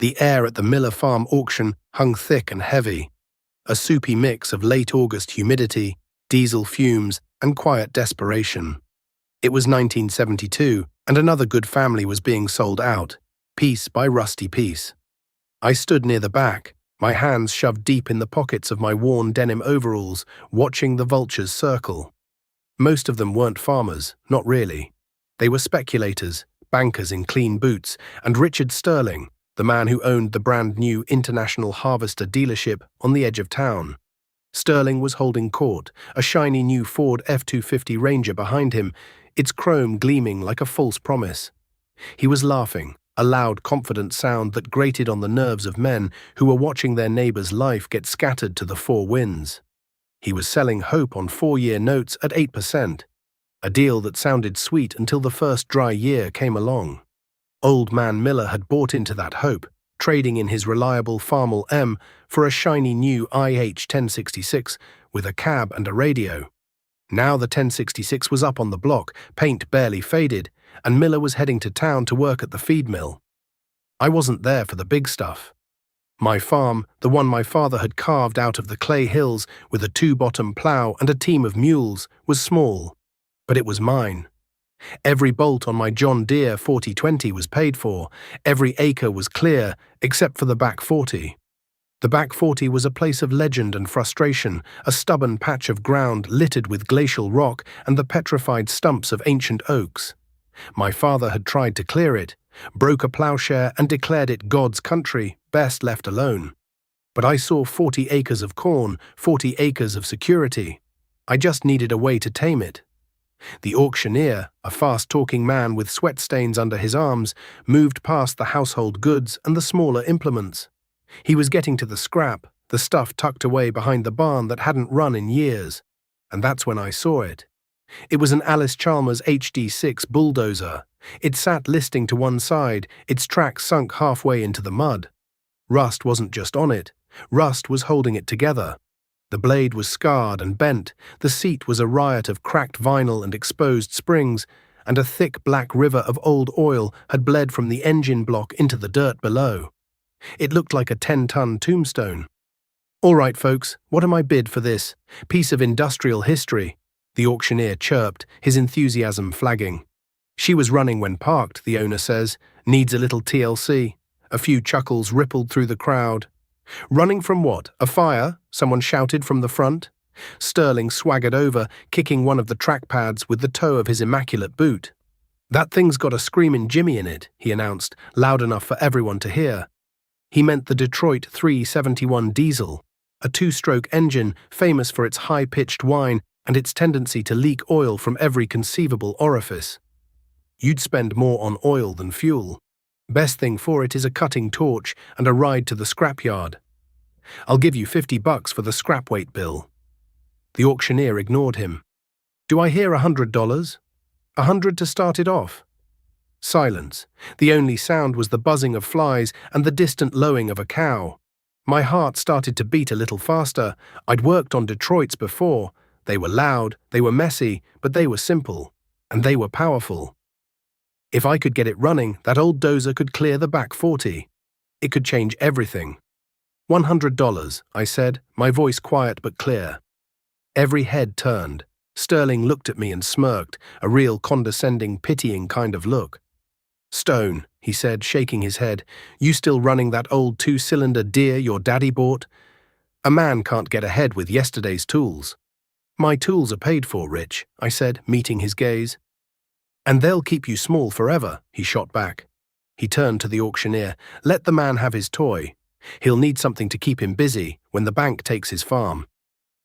The air at the Miller Farm auction hung thick and heavy, a soupy mix of late August humidity, diesel fumes, and quiet desperation. It was 1972, and another good family was being sold out, piece by rusty piece. I stood near the back, my hands shoved deep in the pockets of my worn denim overalls, watching the vultures circle. Most of them weren't farmers, not really. They were speculators, bankers in clean boots, and Richard Sterling, the man who owned the brand-new International Harvester dealership on the edge of town. Sterling was holding court, a shiny new Ford F-250 Ranger behind him, its chrome gleaming like a false promise. He was laughing, a loud, confident sound that grated on the nerves of men who were watching their neighbor's life get scattered to the four winds. He was selling hope on 4-year notes at 8%, a deal that sounded sweet until the first dry year came along. Old man Miller had bought into that hope, trading in his reliable Farmall M for a shiny new IH-1066 with a cab and a radio. Now the 1066 was up on the block, paint barely faded, and Miller was heading to town to work at the feed mill. I wasn't there for the big stuff. My farm, the one my father had carved out of the clay hills with a 2-bottom plough and a team of mules, was small, but it was mine. Every bolt on my John Deere 4020 was paid for, every acre was clear except for the back 40. The back 40 was a place of legend and frustration, a stubborn patch of ground littered with glacial rock and the petrified stumps of ancient oaks. My father had tried to clear it, broke a ploughshare and declared it God's country, best left alone. But I saw 40 acres of corn, 40 acres of security. I just needed a way to tame it. The auctioneer, a fast-talking man with sweat stains under his arms, moved past the household goods and the smaller implements. He was getting to the scrap, the stuff tucked away behind the barn that hadn't run in years. And that's when I saw it. It was an Alice Chalmers HD6 bulldozer. It sat listing to one side, its track sunk halfway into the mud. Rust wasn't just on it. Rust was holding it together. The blade was scarred and bent, the seat was a riot of cracked vinyl and exposed springs, and a thick black river of old oil had bled from the engine block into the dirt below. It looked like a 10-ton tombstone. "All right, folks, what am I bid for this piece of industrial history?" the auctioneer chirped, his enthusiasm flagging. "She was running when parked," the owner says. "Needs a little TLC." A few chuckles rippled through the crowd. "Running from what? A fire?" someone shouted from the front. Sterling swaggered over, kicking one of the track pads with the toe of his immaculate boot. "That thing's got a screamin' Jimmy in it," he announced, loud enough for everyone to hear. He meant the Detroit 371 diesel, a 2-stroke engine famous for its high-pitched whine and its tendency to leak oil from every conceivable orifice. You'd spend more on oil than fuel. Best thing for it is a cutting torch and a ride to the scrapyard. "I'll give you $50 for the scrap weight bill." The auctioneer ignored him. "Do I hear $100? $100 to start it off?" Silence. The only sound was the buzzing of flies and the distant lowing of a cow. My heart started to beat a little faster. I'd worked on Detroits before. They were loud, they were messy, but they were simple. And they were powerful. If I could get it running, that old Dozer could clear the back 40. It could change everything. $100, I said, my voice quiet but clear. Every head turned. Sterling looked at me and smirked, a real condescending, pitying kind of look. "Stone," he said, shaking his head, "you still running that old 2-cylinder Deere your daddy bought? A man can't get ahead with yesterday's tools." "My tools are paid for, Rich," I said, meeting his gaze. "And they'll keep you small forever," he shot back. He turned to the auctioneer. "Let the man have his toy. He'll need something to keep him busy when the bank takes his farm."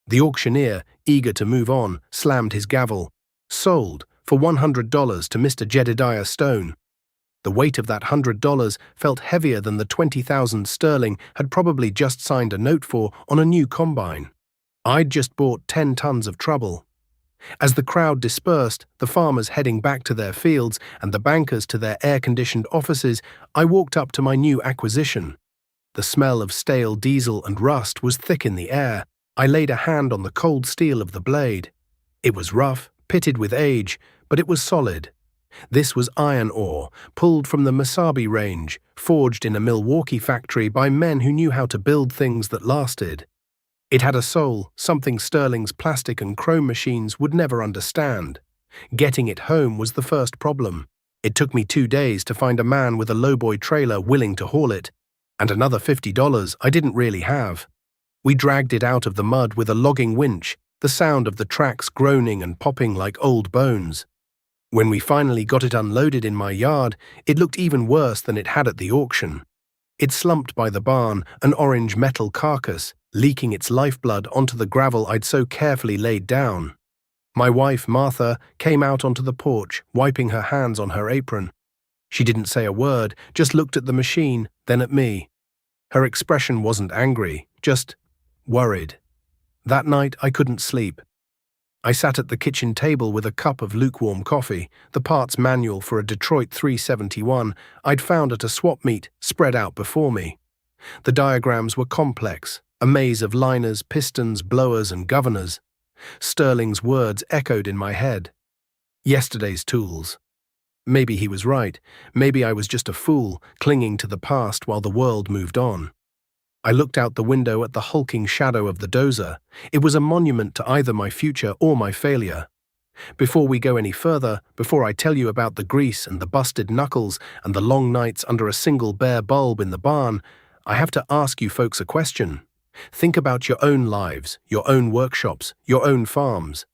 The auctioneer, eager to move on, slammed his gavel. "Sold for $100 to Mr. Jedediah Stone." The weight of that $100 felt heavier than the 20,000 sterling had probably just signed a note for on a new combine. I'd just bought 10 tons of trouble. As the crowd dispersed, the farmers heading back to their fields and the bankers to their air-conditioned offices, I walked up to my new acquisition. The smell of stale diesel and rust was thick in the air. I laid a hand on the cold steel of the blade. It was rough, pitted with age, but it was solid. This was iron ore, pulled from the Mesabi Range, forged in a Milwaukee factory by men who knew how to build things that lasted. It had a soul, something Sterling's plastic and chrome machines would never understand. Getting it home was the first problem. It took me 2 days to find a man with a lowboy trailer willing to haul it, and another $50 I didn't really have. We dragged it out of the mud with a logging winch, the sound of the tracks groaning and popping like old bones. When we finally got it unloaded in my yard, it looked even worse than it had at the auction. It slumped by the barn, an orange metal carcass, leaking its lifeblood onto the gravel I'd so carefully laid down. My wife, Martha, came out onto the porch, wiping her hands on her apron. She didn't say a word, just looked at the machine, then at me. Her expression wasn't angry, just worried. That night I couldn't sleep. I sat at the kitchen table with a cup of lukewarm coffee, the parts manual for a Detroit 371 I'd found at a swap meet spread out before me. The diagrams were complex, a maze of liners, pistons, blowers, and governors. Sterling's words echoed in my head. Yesterday's tools. Maybe he was right. Maybe I was just a fool, clinging to the past while the world moved on. I looked out the window at the hulking shadow of the Dozer. It was a monument to either my future or my failure. Before we go any further, before I tell you about the grease and the busted knuckles and the long nights under a single bare bulb in the barn, I have to ask you folks a question. Think about your own lives, your own workshops, your own farms.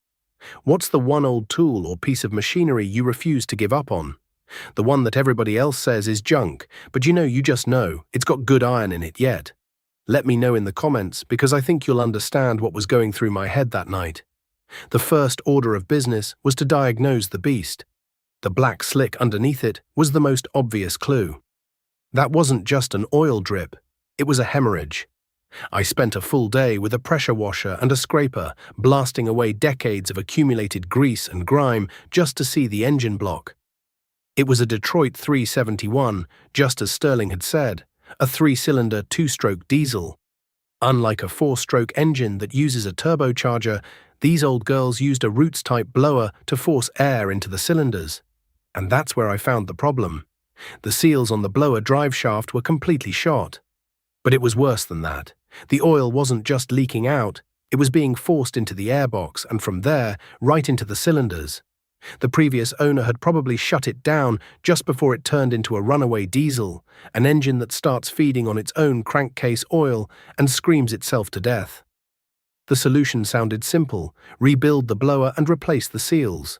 What's the one old tool or piece of machinery you refuse to give up on? The one that everybody else says is junk, but you just know, it's got good iron in it yet. Let me know in the comments, because I think you'll understand what was going through my head that night. The first order of business was to diagnose the beast. The black slick underneath it was the most obvious clue. That wasn't just an oil drip, it was a hemorrhage. I spent a full day with a pressure washer and a scraper, blasting away decades of accumulated grease and grime just to see the engine block. It was a Detroit 371, just as Sterling had said, a 3-cylinder 2-stroke diesel. Unlike a 4-stroke engine that uses a turbocharger, these old girls used a Roots-type blower to force air into the cylinders. And that's where I found the problem. The seals on the blower drive shaft were completely shot. But it was worse than that. The oil wasn't just leaking out, it was being forced into the airbox and from there, right into the cylinders. The previous owner had probably shut it down just before it turned into a runaway diesel, an engine that starts feeding on its own crankcase oil and screams itself to death. The solution sounded simple: rebuild the blower and replace the seals.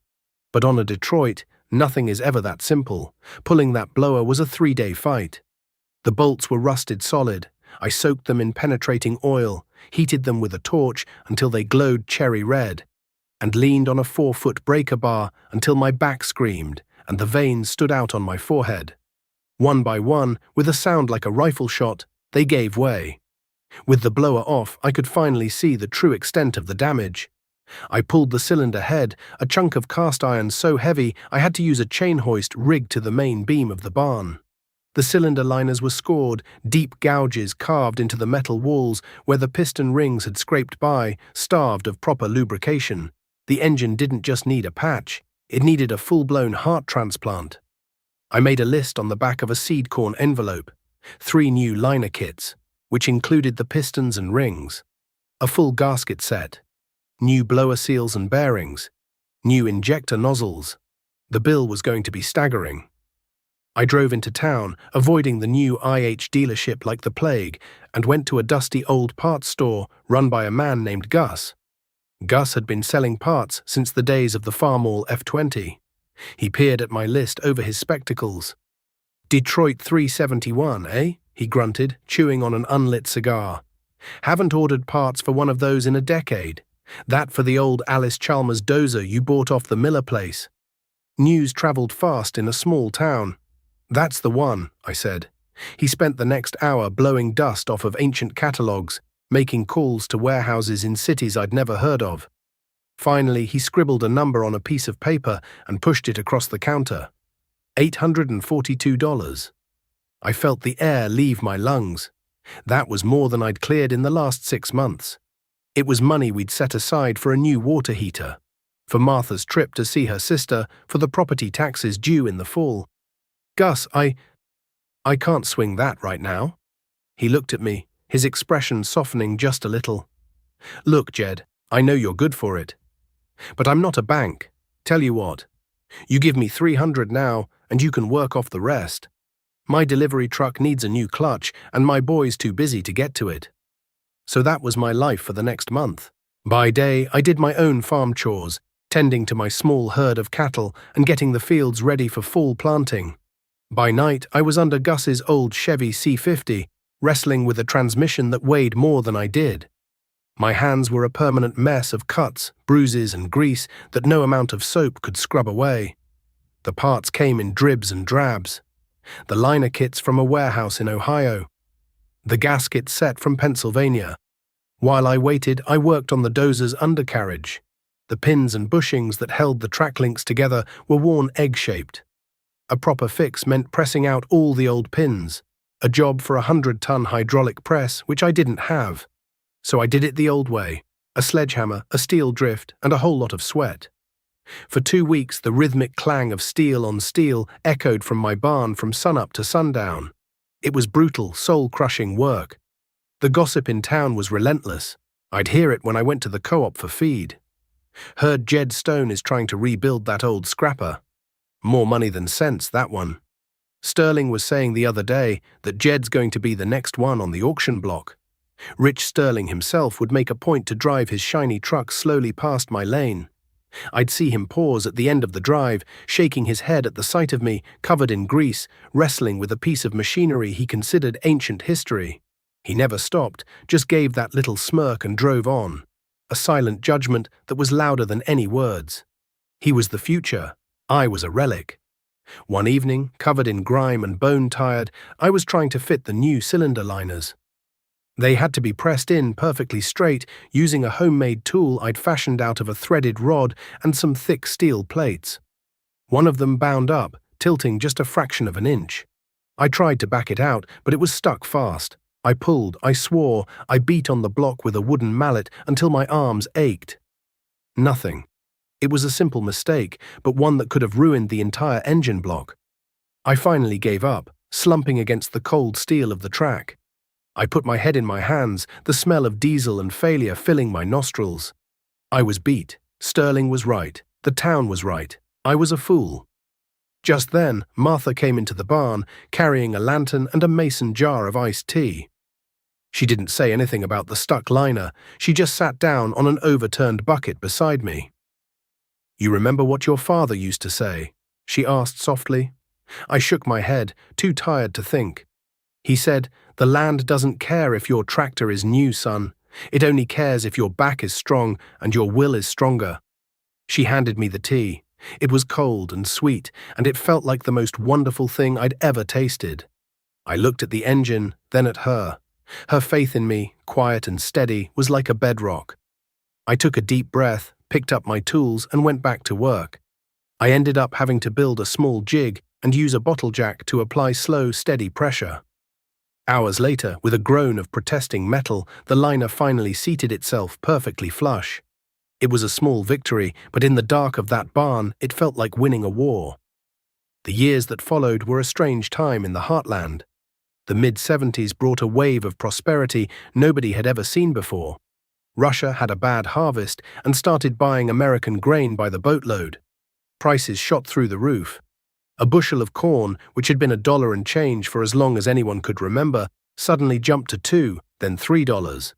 But on a Detroit, nothing is ever that simple. Pulling that blower was a 3-day fight. The bolts were rusted solid. I soaked them in penetrating oil, heated them with a torch until they glowed cherry red, and leaned on a 4-foot breaker bar until my back screamed and the veins stood out on my forehead. One by one, with a sound like a rifle shot, they gave way. With the blower off, I could finally see the true extent of the damage. I pulled the cylinder head, a chunk of cast iron so heavy I had to use a chain hoist rigged to the main beam of the barn. The cylinder liners were scored, deep gouges carved into the metal walls where the piston rings had scraped by, starved of proper lubrication. The engine didn't just need a patch, it needed a full-blown heart transplant. I made a list on the back of a seed corn envelope, 3 new liner kits, which included the pistons and rings, a full gasket set, new blower seals and bearings, new injector nozzles. The bill was going to be staggering. I drove into town, avoiding the new IH dealership like the plague, and went to a dusty old parts store run by a man named Gus. Gus had been selling parts since the days of the Farmall F20. He peered at my list over his spectacles. "Detroit 371, eh?" he grunted, chewing on an unlit cigar. "Haven't ordered parts for one of those in a decade. That for the old Alice Chalmers Dozer you bought off the Miller place." News traveled fast in a small town. "That's the one," I said. He spent the next hour blowing dust off of ancient catalogues, making calls to warehouses in cities I'd never heard of. Finally, he scribbled a number on a piece of paper and pushed it across the counter. $842. I felt the air leave my lungs. That was more than I'd cleared in the last 6 months. It was money we'd set aside for a new water heater. for Martha's trip to see her sister, for the property taxes due in the fall. "Gus, I can't swing that right now." He looked at me, his expression softening just a little. "Look, Jed, I know you're good for it. But I'm not a bank. Tell you what, you give me 300 now and you can work off the rest. My delivery truck needs a new clutch and my boy's too busy to get to it." So that was my life for the next month. By day, I did my own farm chores, tending to my small herd of cattle and getting the fields ready for fall planting. By night, I was under Gus's old Chevy C50, wrestling with a transmission that weighed more than I did. My hands were a permanent mess of cuts, bruises, and grease that no amount of soap could scrub away. The parts came in dribs and drabs. The liner kits from a warehouse in Ohio. The gasket set from Pennsylvania. While I waited, I worked on the Dozer's undercarriage. The pins and bushings that held the track links together were worn egg-shaped. A proper fix meant pressing out all the old pins, a job for a 100-ton hydraulic press, which I didn't have. So I did it the old way, a sledgehammer, a steel drift, and a whole lot of sweat. For 2 weeks, the rhythmic clang of steel on steel echoed from my barn from sunup to sundown. It was brutal, soul-crushing work. The gossip in town was relentless. I'd hear it when I went to the co-op for feed. Heard Jed Stone is trying to rebuild that old scrapper. More money than sense, that one. Sterling was saying the other day that Jed's going to be the next one on the auction block. Rich Sterling himself would make a point to drive his shiny truck slowly past my lane. I'd see him pause at the end of the drive, shaking his head at the sight of me, covered in grease, wrestling with a piece of machinery he considered ancient history. He never stopped, just gave that little smirk and drove on. A silent judgment that was louder than any words. He was the future. I was a relic. One evening, covered in grime and bone-tired, I was trying to fit the new cylinder liners. They had to be pressed in perfectly straight using a homemade tool I'd fashioned out of a threaded rod and some thick steel plates. One of them bound up, tilting just a fraction of an inch. I tried to back it out, but it was stuck fast. I pulled, I swore, I beat on the block with a wooden mallet until my arms ached. Nothing. It was a simple mistake, but one that could have ruined the entire engine block. I finally gave up, slumping against the cold steel of the track. I put my head in my hands, the smell of diesel and failure filling my nostrils. I was beat. Sterling was right. The town was right. I was a fool. Just then, Martha came into the barn, carrying a lantern and a mason jar of iced tea. She didn't say anything about the stuck liner. She just sat down on an overturned bucket beside me. "You remember what your father used to say?" she asked softly. I shook my head, too tired to think. He said, "The land doesn't care if your tractor is new, son. It only cares if your back is strong and your will is stronger." She handed me the tea. It was cold and sweet, and it felt like the most wonderful thing I'd ever tasted. I looked at the engine, then at her. Her faith in me, quiet and steady, was like a bedrock. I took a deep breath, picked up my tools, and went back to work. I ended up having to build a small jig and use a bottle jack to apply slow, steady pressure. Hours later, with a groan of protesting metal, the liner finally seated itself perfectly flush. It was a small victory, but in the dark of that barn, it felt like winning a war. The years that followed were a strange time in the heartland. The mid-70s brought a wave of prosperity nobody had ever seen before. Russia had a bad harvest and started buying American grain by the boatload. Prices shot through the roof. A bushel of corn, which had been $1 and change for as long as anyone could remember, suddenly jumped to $2, then $3.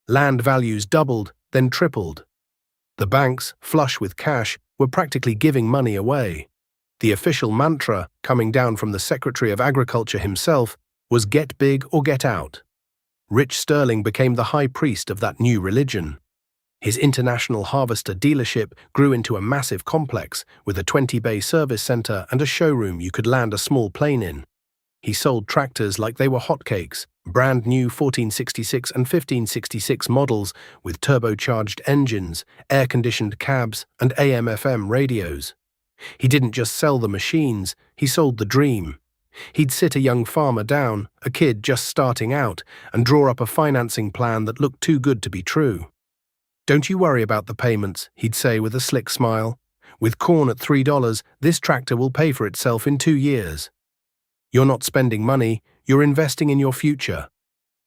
Land values doubled, then tripled. The banks, flush with cash, were practically giving money away. The official mantra, coming down from the Secretary of Agriculture himself, was "get big or get out." Rich Sterling became the high priest of that new religion. His International Harvester dealership grew into a massive complex with a 20-bay service center and a showroom you could land a small plane in. He sold tractors like they were hotcakes, brand new 1466 and 1566 models with turbocharged engines, air-conditioned cabs, and AM/FM radios. He didn't just sell the machines, he sold the dream. He'd sit a young farmer down, a kid just starting out, and draw up a financing plan that looked too good to be true. "Don't you worry about the payments," he'd say with a slick smile. "With corn at $3, this tractor will pay for itself in 2 years. You're not spending money, you're investing in your future."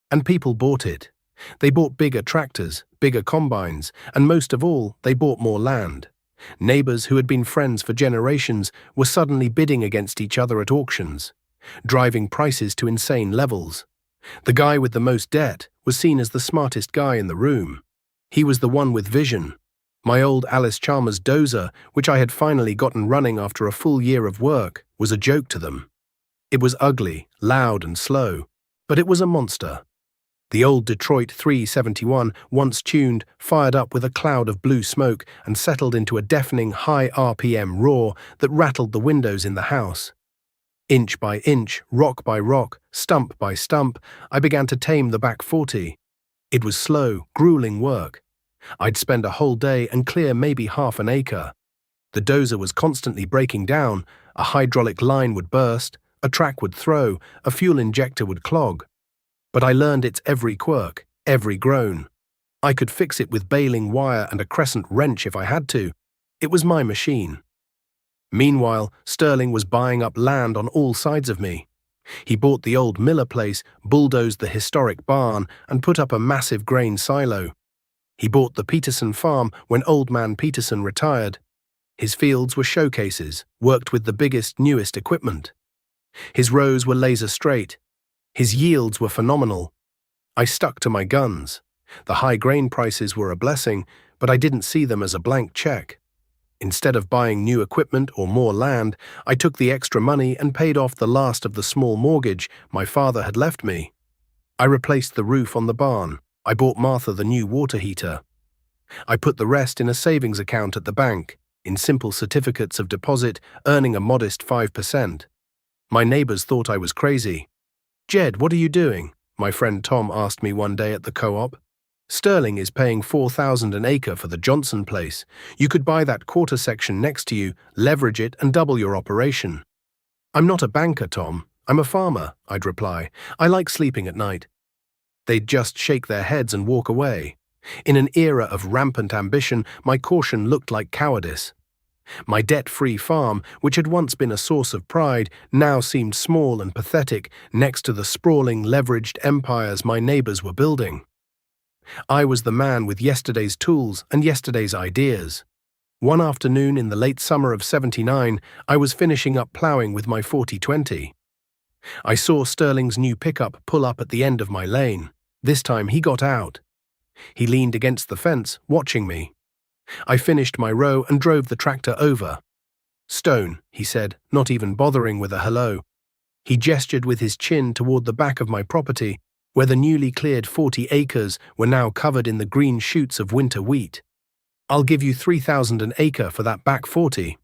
And people bought it. They bought bigger tractors, bigger combines, and most of all, they bought more land. Neighbors who had been friends for generations were suddenly bidding against each other at auctions, driving prices to insane levels. The guy with the most debt was seen as the smartest guy in the room. He was the one with vision. My old Alice Chalmers Dozer, which I had finally gotten running after a full year of work, was a joke to them. It was ugly, loud and slow, but it was a monster. The old Detroit 371, once tuned, fired up with a cloud of blue smoke and settled into a deafening high RPM roar that rattled the windows in the house. Inch by inch, rock by rock, stump by stump, I began to tame the back 40. It was slow, grueling work. I'd spend a whole day and clear maybe half an acre. The dozer was constantly breaking down, a hydraulic line would burst, a track would throw, a fuel injector would clog. But I learned its every quirk, every groan. I could fix it with baling wire and a crescent wrench if I had to. It was my machine. Meanwhile, Sterling was buying up land on all sides of me. He bought the old Miller place, bulldozed the historic barn, and put up a massive grain silo. He bought the Peterson farm when Old Man Peterson retired. His fields were showcases, worked with the biggest, newest equipment. His rows were laser straight. His yields were phenomenal. I stuck to my guns. The high grain prices were a blessing, but I didn't see them as a blank check. Instead of buying new equipment or more land, I took the extra money and paid off the last of the small mortgage my father had left me. I replaced the roof on the barn. I bought Martha the new water heater. I put the rest in a savings account at the bank, in simple certificates of deposit, earning a modest 5%. My neighbors thought I was crazy. "Jed, what are you doing?" my friend Tom asked me one day at the co-op. "Sterling is paying $4,000 an acre for the Johnson place. You could buy that quarter section next to you, leverage it, and double your operation." "I'm not a banker, Tom. I'm a farmer," I'd reply. "I like sleeping at night." They'd just shake their heads and walk away. In an era of rampant ambition, my caution looked like cowardice. My debt-free farm, which had once been a source of pride, now seemed small and pathetic next to the sprawling, leveraged empires my neighbors were building. I was the man with yesterday's tools and yesterday's ideas. One afternoon in the late summer of '79, I was finishing up plowing with my 4020. I saw Sterling's new pickup pull up at the end of my lane. This time he got out. He leaned against the fence, watching me. I finished my row and drove the tractor over. "Stone," he said, not even bothering with a hello. He gestured with his chin toward the back of my property, where the newly cleared 40 acres were now covered in the green shoots of winter wheat. "I'll give you $3,000 an acre for that back 40.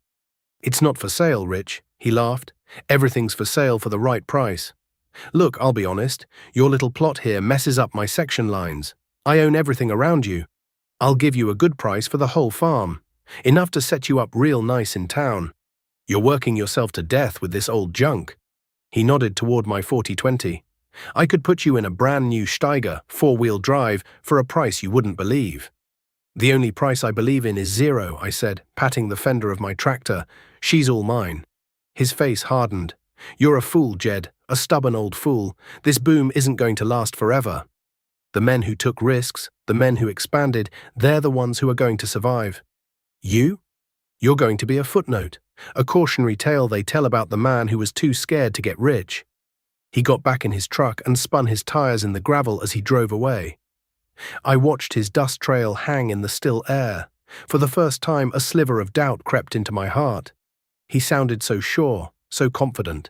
"It's not for sale, Rich," he laughed. "Everything's for sale for the right price. Look, I'll be honest, your little plot here messes up my section lines. I own everything around you. I'll give you a good price for the whole farm, enough to set you up real nice in town. You're working yourself to death with this old junk." He nodded toward my 4020. "I could put you in a brand new Steiger, 4-wheel drive, for a price you wouldn't believe." "The only price I believe in is zero," I said, patting the fender of my tractor. "She's all mine." His face hardened. "You're a fool, Jed, a stubborn old fool. This boom isn't going to last forever. The men who took risks, the men who expanded, they're the ones who are going to survive. You? You're going to be a footnote, a cautionary tale they tell about the man who was too scared to get rich." He got back in his truck and spun his tires in the gravel as he drove away. I watched his dust trail hang in the still air. For the first time, a sliver of doubt crept into my heart. He sounded so sure, so confident.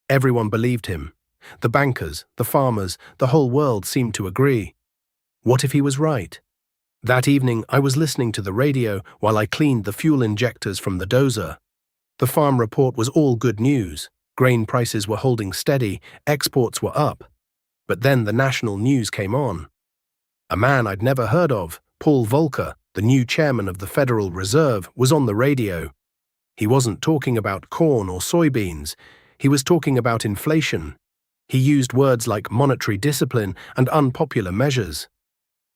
Everyone believed him. The bankers, the farmers, the whole world seemed to agree. What if he was right? That evening, I was listening to the radio while I cleaned the fuel injectors from the dozer. The farm report was all good news. Grain prices were holding steady, exports were up. But then the national news came on. A man I'd never heard of, Paul Volcker, the new chairman of the Federal Reserve, was on the radio. He wasn't talking about corn or soybeans. He was talking about inflation. He used words like monetary discipline and unpopular measures.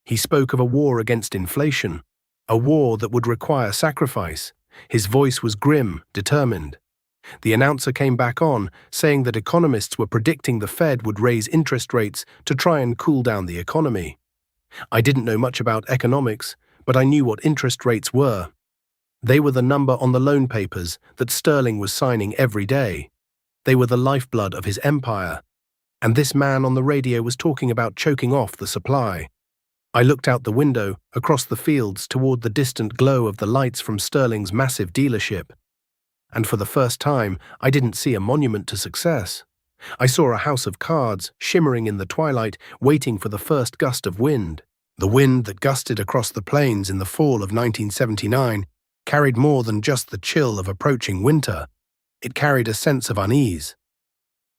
He spoke of a war against inflation, a war that would require sacrifice. His voice was grim, determined. The announcer came back on, saying that economists were predicting the Fed would raise interest rates to try and cool down the economy. I didn't know much about economics, but I knew what interest rates were. They were the number on the loan papers that Sterling was signing every day. They were the lifeblood of his empire. And this man on the radio was talking about choking off the supply. I looked out the window, across the fields toward the distant glow of the lights from Sterling's massive dealership. And for the first time, I didn't see a monument to success. I saw a house of cards shimmering in the twilight, waiting for the first gust of wind. The wind that gusted across the plains in the fall of 1979 carried more than just the chill of approaching winter. It carried a sense of unease.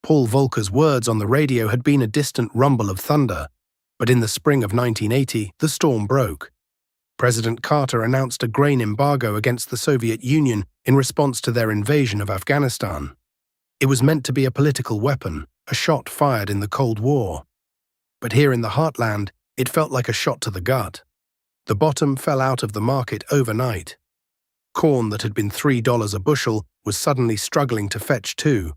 Paul Volcker's words on the radio had been a distant rumble of thunder, but in the spring of 1980, the storm broke. President Carter announced a grain embargo against the Soviet Union in response to their invasion of Afghanistan. It was meant to be a political weapon, a shot fired in the Cold War. But here in the heartland, it felt like a shot to the gut. The bottom fell out of the market overnight. Corn that had been $3 a bushel was suddenly struggling to fetch $2.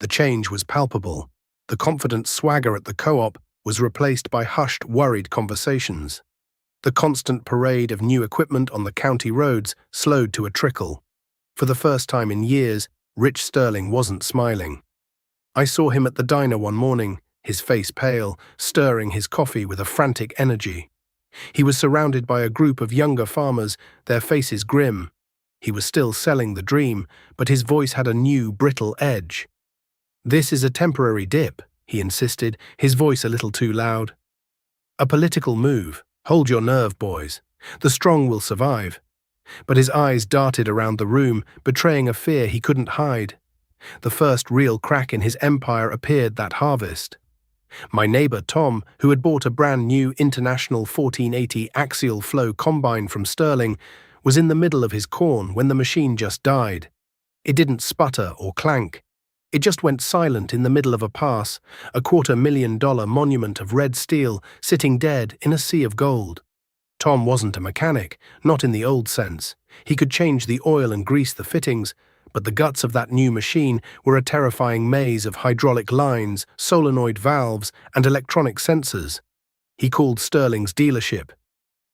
The change was palpable. The confident swagger at the co-op was replaced by hushed, worried conversations. The constant parade of new equipment on the county roads slowed to a trickle. For the first time in years, Rich Sterling wasn't smiling. I saw him at the diner one morning, his face pale, stirring his coffee with a frantic energy. He was surrounded by a group of younger farmers, their faces grim. He was still selling the dream, but his voice had a new, brittle edge. "This is a temporary dip," he insisted, his voice a little too loud. "A political move. Hold your nerve, boys. The strong will survive." But his eyes darted around the room, betraying a fear he couldn't hide. The first real crack in his empire appeared that harvest. My neighbor Tom, who had bought a brand new International 1480 axial flow combine from Sterling, was in the middle of his corn when the machine just died. It didn't sputter or clank. It just went silent in the middle of a pass, a $250,000 monument of red steel sitting dead in a sea of gold. Tom wasn't a mechanic, not in the old sense. He could change the oil and grease the fittings, but the guts of that new machine were a terrifying maze of hydraulic lines, solenoid valves, and electronic sensors. He called Sterling's dealership.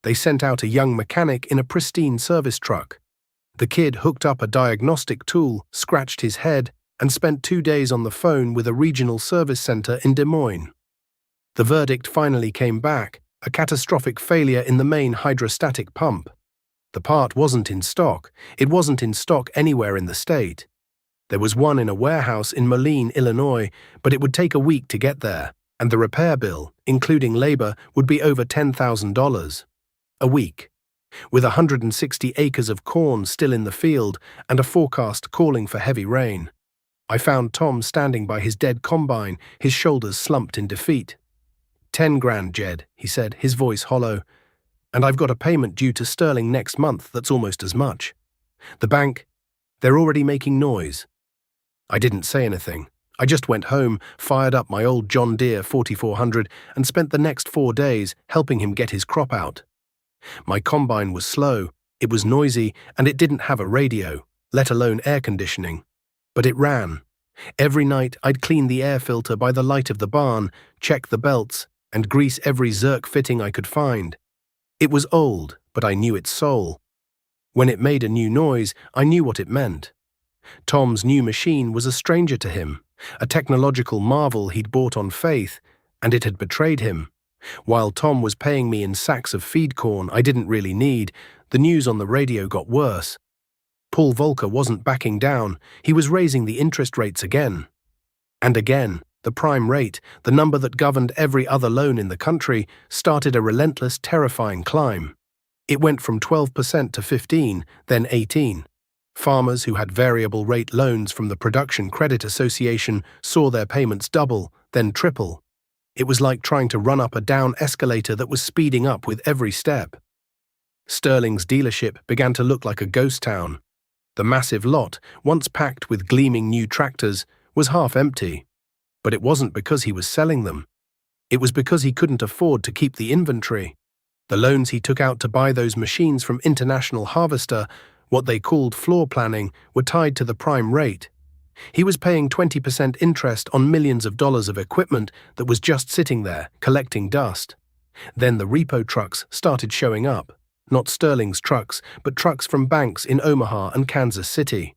They sent out a young mechanic in a pristine service truck. The kid hooked up a diagnostic tool, scratched his head, and spent 2 days on the phone with a regional service center in Des Moines. The verdict finally came back, a catastrophic failure in the main hydrostatic pump. The part wasn't in stock. It wasn't in stock anywhere in the state. There was one in a warehouse in Moline, Illinois, but it would take a week to get there, and the repair bill, including labor, would be over $10,000. A week. With 160 acres of corn still in the field and a forecast calling for heavy rain. I found Tom standing by his dead combine, his shoulders slumped in defeat. "10 grand, Jed," he said, his voice hollow. "And I've got a payment due to Sterling next month that's almost as much. The bank, they're already making noise." I didn't say anything. I just went home, fired up my old John Deere 4400, and spent the next 4 days helping him get his crop out. My combine was slow, it was noisy, and it didn't have a radio, let alone air conditioning. But it ran. Every night I'd clean the air filter by the light of the barn, check the belts, and grease every Zerk fitting I could find. It was old, but I knew its soul. When it made a new noise, I knew what it meant. Tom's new machine was a stranger to him, a technological marvel he'd bought on faith, and it had betrayed him. While Tom was paying me in sacks of feed corn I didn't really need, the news on the radio got worse. Paul Volcker wasn't backing down, he was raising the interest rates again. And again, the prime rate, the number that governed every other loan in the country, started a relentless, terrifying climb. It went from 12% to 15%, then 18%. Farmers who had variable rate loans from the Production Credit Association saw their payments double, then triple. It was like trying to run up a down escalator that was speeding up with every step. Sterling's dealership began to look like a ghost town. The massive lot, once packed with gleaming new tractors, was half empty. But it wasn't because he was selling them. It was because he couldn't afford to keep the inventory. The loans he took out to buy those machines from International Harvester, what they called floor planning, were tied to the prime rate. He was paying 20% interest on millions of dollars of equipment that was just sitting there, collecting dust. Then the repo trucks started showing up. Not Sterling's trucks, but trucks from banks in Omaha and Kansas City.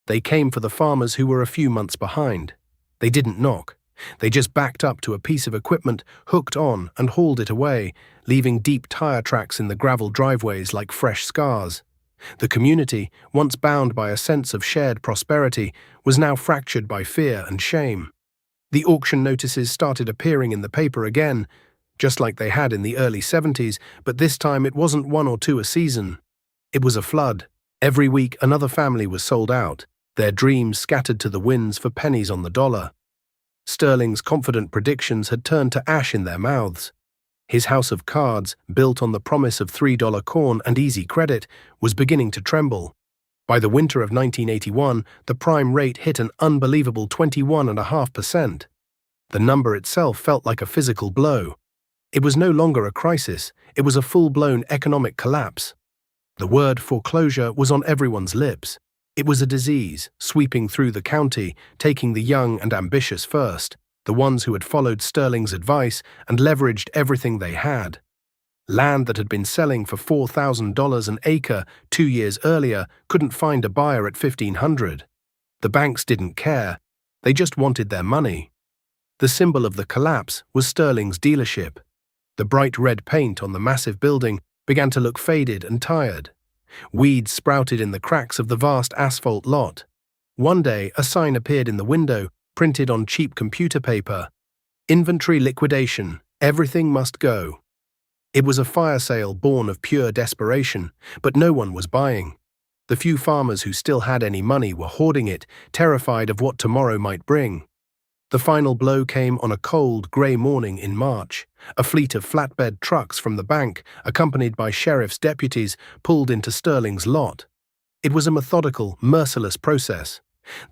They came for the farmers who were a few months behind. They didn't knock. They just backed up to a piece of equipment, hooked on, and hauled it away, leaving deep tire tracks in the gravel driveways like fresh scars. The community, once bound by a sense of shared prosperity, was now fractured by fear and shame. The auction notices started appearing in the paper again, just like they had in the early 70s, but this time it wasn't one or two a season. It was a flood. Every week another family was sold out, their dreams scattered to the winds for pennies on the dollar. Sterling's confident predictions had turned to ash in their mouths. His house of cards, built on the promise of $3 corn and easy credit, was beginning to tremble. By the winter of 1981, the prime rate hit an unbelievable 21.5%. The number itself felt like a physical blow. It was no longer a crisis, it was a full-blown economic collapse. The word foreclosure was on everyone's lips. It was a disease, sweeping through the county, taking the young and ambitious first, the ones who had followed Sterling's advice and leveraged everything they had. Land that had been selling for $4,000 an acre 2 years earlier couldn't find a buyer at $1,500. The banks didn't care, they just wanted their money. The symbol of the collapse was Sterling's dealership. The bright red paint on the massive building began to look faded and tired. Weeds sprouted in the cracks of the vast asphalt lot. One day, a sign appeared in the window, printed on cheap computer paper. Inventory liquidation. Everything must go. It was a fire sale born of pure desperation, but no one was buying. The few farmers who still had any money were hoarding it, terrified of what tomorrow might bring. The final blow came on a cold, grey morning in March. A fleet of flatbed trucks from the bank, accompanied by sheriff's deputies, pulled into Sterling's lot. It was a methodical, merciless process.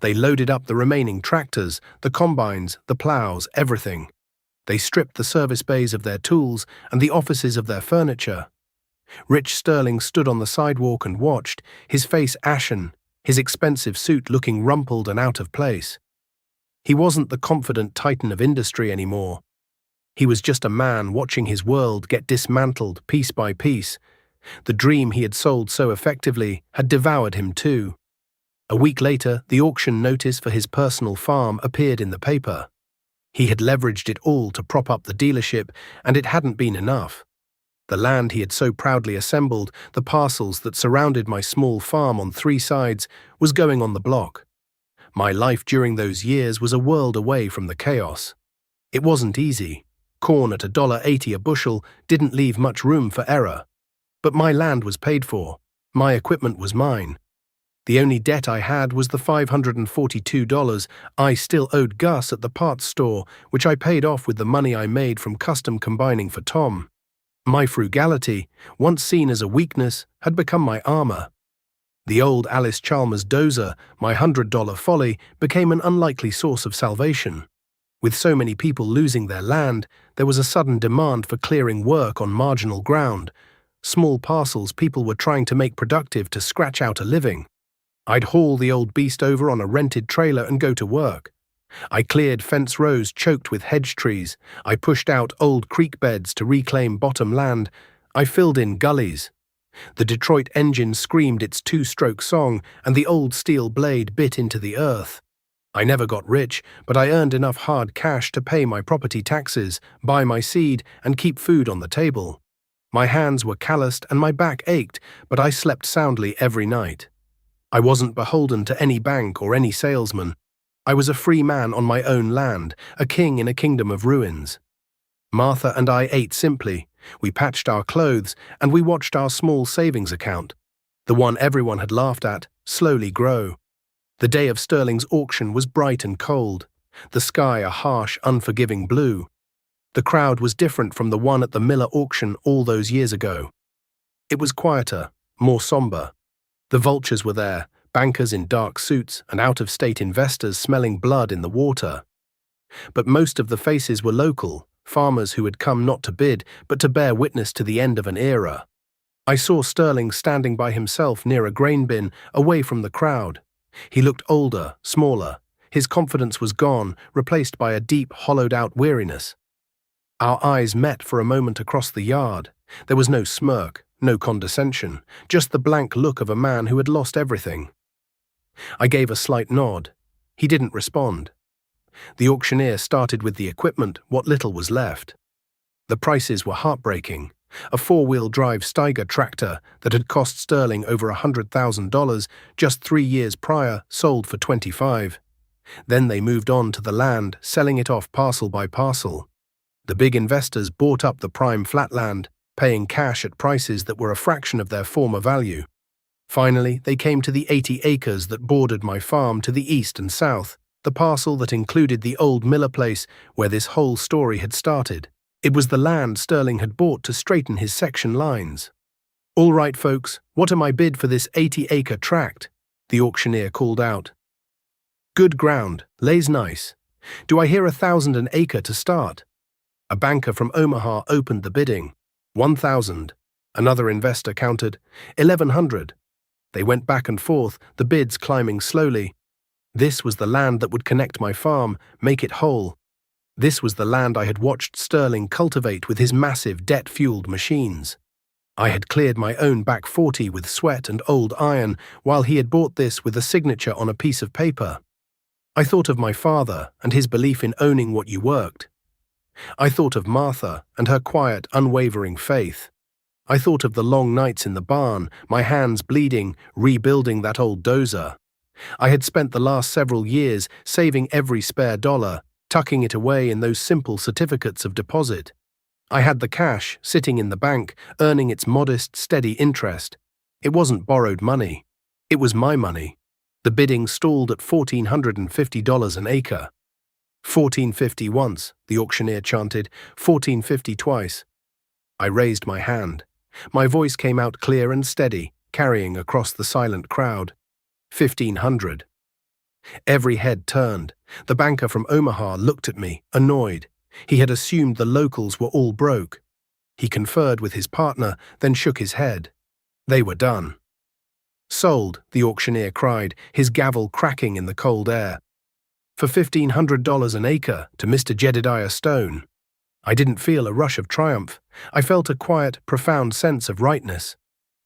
They loaded up the remaining tractors, the combines, the plows, everything. They stripped the service bays of their tools and the offices of their furniture. Rich Sterling stood on the sidewalk and watched, his face ashen, his expensive suit looking rumpled and out of place. He wasn't the confident titan of industry anymore. He was just a man watching his world get dismantled piece by piece. The dream he had sold so effectively had devoured him too. A week later, the auction notice for his personal farm appeared in the paper. He had leveraged it all to prop up the dealership, and it hadn't been enough. The land he had so proudly assembled, the parcels that surrounded my small farm on 3 sides, was going on the block. My life during those years was a world away from the chaos. It wasn't easy. Corn at $1.80 a bushel didn't leave much room for error. But my land was paid for. My equipment was mine. The only debt I had was the $542 I still owed Gus at the parts store, which I paid off with the money I made from custom combining for Tom. My frugality, once seen as a weakness, had become my armor. The old Alice Chalmers Dozer, my $100 folly, became an unlikely source of salvation. With so many people losing their land, there was a sudden demand for clearing work on marginal ground, small parcels people were trying to make productive to scratch out a living. I'd haul the old beast over on a rented trailer and go to work. I cleared fence rows choked with hedge trees. I pushed out old creek beds to reclaim bottom land. I filled in gullies. The Detroit engine screamed its 2-stroke song, and the old steel blade bit into the earth. I never got rich, but I earned enough hard cash to pay my property taxes, buy my seed, and keep food on the table. My hands were calloused and my back ached, but I slept soundly every night. I wasn't beholden to any bank or any salesman. I was a free man on my own land, a king in a kingdom of ruins. Martha and I ate simply. We patched our clothes, and we watched our small savings account, the one everyone had laughed at, slowly grow. The day of Sterling's auction was bright and cold, the sky a harsh, unforgiving blue. The crowd was different from the one at the Miller auction all those years ago. It was quieter, more somber. The vultures were there, bankers in dark suits and out-of-state investors smelling blood in the water. But most of the faces were local, farmers who had come not to bid, but to bear witness to the end of an era. I saw Sterling standing by himself near a grain bin, away from the crowd. He looked older, smaller. His confidence was gone, replaced by a deep, hollowed-out weariness. Our eyes met for a moment across the yard. There was no smirk, no condescension, just the blank look of a man who had lost everything. I gave a slight nod. He didn't respond. The auctioneer started with the equipment, what little was left. The prices were heartbreaking. A four-wheel drive Steiger tractor that had cost Sterling over $100,000 just 3 years prior sold for $25,000. Then they moved on to the land, selling it off parcel by parcel. The big investors bought up the prime flatland, paying cash at prices that were a fraction of their former value. Finally, they came to the 80 acres that bordered my farm to the east and south, the parcel that included the old Miller place where this whole story had started. It was the land Sterling had bought to straighten his section lines. "All right, folks, what am I bid for this 80-acre tract?" the auctioneer called out. "Good ground, lays nice. Do I hear 1,000 an acre to start?" A banker from Omaha opened the bidding. 1,000. Another investor countered 1,100. They went back and forth, the bids climbing slowly. This was the land that would connect my farm, make it whole. This was the land I had watched Sterling cultivate with his massive debt-fueled machines. I had cleared my own back 40 with sweat and old iron, while he had bought this with a signature on a piece of paper. I thought of my father and his belief in owning what you worked. I thought of Martha and her quiet, unwavering faith. I thought of the long nights in the barn, my hands bleeding, rebuilding that old Dozer. I had spent the last several years saving every spare dollar, tucking it away in those simple certificates of deposit. I had the cash sitting in the bank, earning its modest, steady interest. It wasn't borrowed money. It was my money. The bidding stalled at $1,450 an acre. $1,450 once, the auctioneer chanted, $1,450 twice. I raised my hand. My voice came out clear and steady, carrying across the silent crowd. 1,500. Every head turned. The banker from Omaha looked at me, annoyed. He had assumed the locals were all broke. He conferred with his partner, then shook his head. They were done. "Sold," the auctioneer cried, his gavel cracking in the cold air. "For $1,500 an acre to Mr. Jedediah Stone." I didn't feel a rush of triumph. I felt a quiet, profound sense of rightness.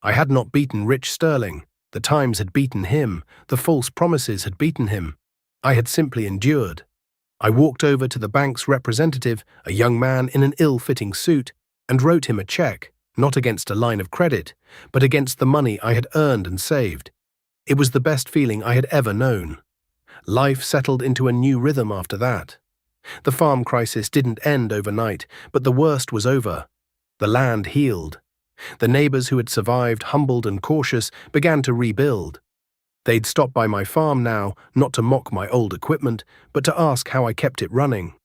I had not beaten Rich Sterling. The times had beaten him. The false promises had beaten him. I had simply endured. I walked over to the bank's representative, a young man in an ill-fitting suit, and wrote him a check, not against a line of credit, but against the money I had earned and saved. It was the best feeling I had ever known. Life settled into a new rhythm after that. The farm crisis didn't end overnight, but the worst was over. The land healed. The neighbors who had survived, humbled and cautious, began to rebuild. They'd stop by my farm now, not to mock my old equipment, but to ask how I kept it running.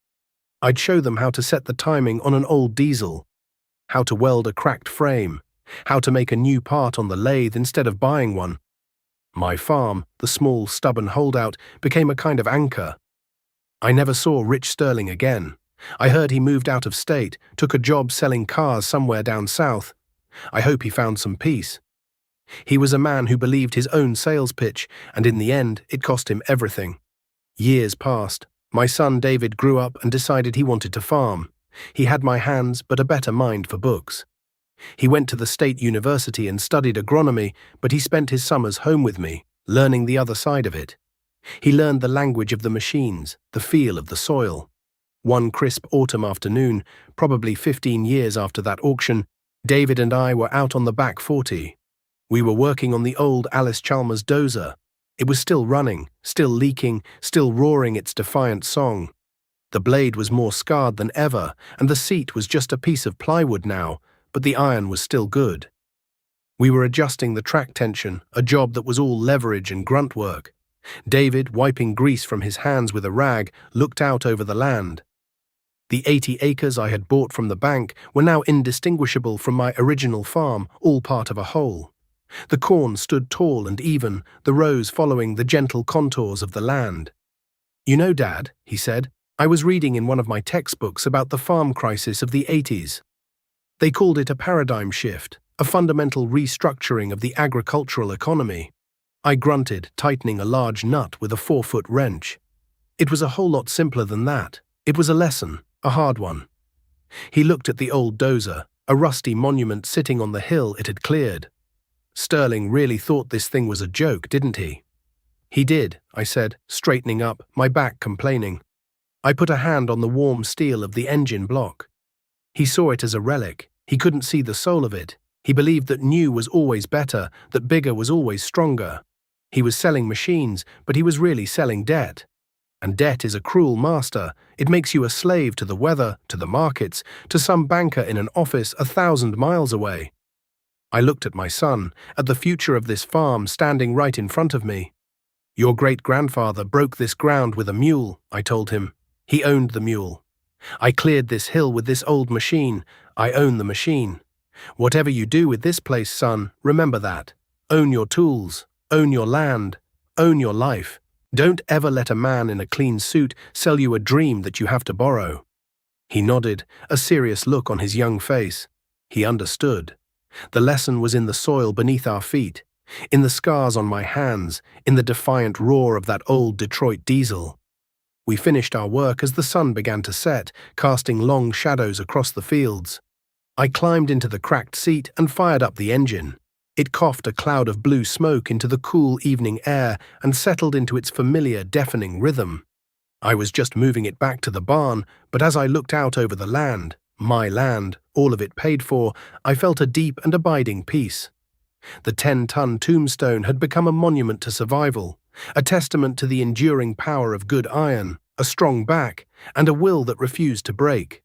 I'd show them how to set the timing on an old diesel, how to weld a cracked frame, how to make a new part on the lathe instead of buying one. My farm, the small, stubborn holdout, became a kind of anchor. I never saw Rich Sterling again. I heard he moved out of state, took a job selling cars somewhere down south. I hope he found some peace. He was a man who believed his own sales pitch, and in the end, it cost him everything. Years passed. My son David grew up and decided he wanted to farm. He had my hands, but a better mind for books. He went to the state university and studied agronomy, but he spent his summers home with me, learning the other side of it. He learned the language of the machines, the feel of the soil. One crisp autumn afternoon, probably 15 years after that auction, David and I were out on the back 40. We were working on the old Alice Chalmers Dozer. It was still running, still leaking, still roaring its defiant song. The blade was more scarred than ever, and the seat was just a piece of plywood now, but the iron was still good. We were adjusting the track tension, a job that was all leverage and grunt work. David, wiping grease from his hands with a rag, looked out over the land. The 80 acres I had bought from the bank were now indistinguishable from my original farm, all part of a whole. The corn stood tall and even, the rows following the gentle contours of the land. "You know, Dad," he said, I was reading in one of my textbooks about the farm crisis of the 80s. They called it a paradigm shift, a fundamental restructuring of the agricultural economy. I grunted, tightening a large nut with a 4-foot wrench. It was a whole lot simpler than that. It was a lesson, a hard one. He looked at the old Dozer, a rusty monument sitting on the hill it had cleared. Sterling really thought this thing was a joke, didn't he? He did, I said, straightening up, my back complaining. I put a hand on the warm steel of the engine block. He saw it as a relic. He couldn't see the soul of it. He believed that new was always better, that bigger was always stronger. He was selling machines, but he was really selling debt. And debt is a cruel master. It makes you a slave to the weather, to the markets, to some banker in an office 1,000 miles away. I looked at my son, at the future of this farm standing right in front of me. Your great-grandfather broke this ground with a mule, I told him. He owned the mule. I cleared this hill with this old machine. I own the machine. Whatever you do with this place, son, remember that. Own your tools. Own your land. Own your life. Don't ever let a man in a clean suit sell you a dream that you have to borrow. He nodded, a serious look on his young face. He understood. The lesson was in the soil beneath our feet, in the scars on my hands, in the defiant roar of that old Detroit diesel. We finished our work as the sun began to set, casting long shadows across the fields. I climbed into the cracked seat and fired up the engine. It coughed a cloud of blue smoke into the cool evening air and settled into its familiar, deafening rhythm. I was just moving it back to the barn, but as I looked out over the land, my land, all of it paid for, I felt a deep and abiding peace. The 10-ton tombstone had become a monument to survival, a testament to the enduring power of good iron, a strong back, and a will that refused to break.